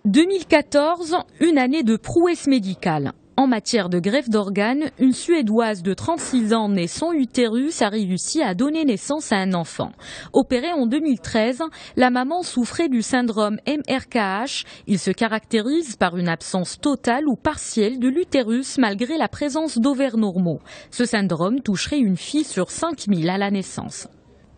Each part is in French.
2014, une année de prouesse médicale. En matière de greffe d'organes, une Suédoise de 36 ans née sans utérus a réussi à donner naissance à un enfant. Opérée en 2013, la maman souffrait du syndrome MRKH. Il se caractérise par une absence totale ou partielle de l'utérus malgré la présence d'ovaires normaux. Ce syndrome toucherait une fille sur 5000 à la naissance.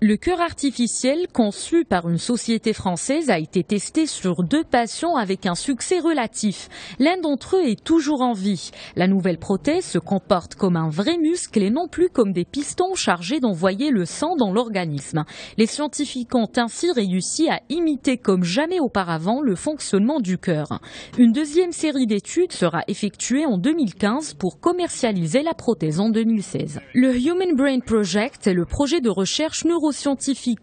Le cœur artificiel, conçu par une société française, a été testé sur 2 patients avec un succès relatif. L'un d'entre eux est toujours en vie. La nouvelle prothèse se comporte comme un vrai muscle et non plus comme des pistons chargés d'envoyer le sang dans l'organisme. Les scientifiques ont ainsi réussi à imiter comme jamais auparavant le fonctionnement du cœur. Une deuxième série d'études sera effectuée en 2015 pour commercialiser la prothèse en 2016. Le Human Brain Project est le projet de recherche neuroscientifique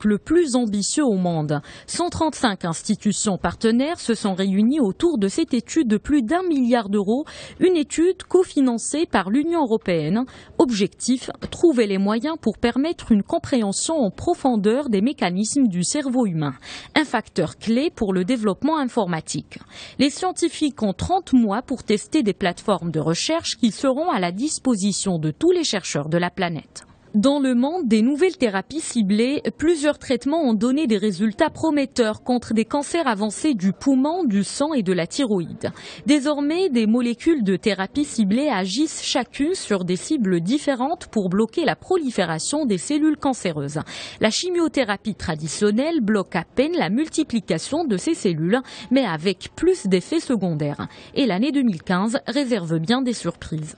le plus ambitieux au monde. 135 institutions partenaires se sont réunies autour de cette étude de plus d'1 milliard d'euros, une étude cofinancée par l'Union européenne. Objectif, trouver les moyens pour permettre une compréhension en profondeur des mécanismes du cerveau humain, un facteur clé pour le développement informatique. Les scientifiques ont 30 mois pour tester des plateformes de recherche qui seront à la disposition de tous les chercheurs de la planète. Dans le monde des nouvelles thérapies ciblées, plusieurs traitements ont donné des résultats prometteurs contre des cancers avancés du poumon, du sang et de la thyroïde. Désormais, des molécules de thérapie ciblées agissent chacune sur des cibles différentes pour bloquer la prolifération des cellules cancéreuses. La chimiothérapie traditionnelle bloque à peine la multiplication de ces cellules, mais avec plus d'effets secondaires. Et l'année 2015 réserve bien des surprises.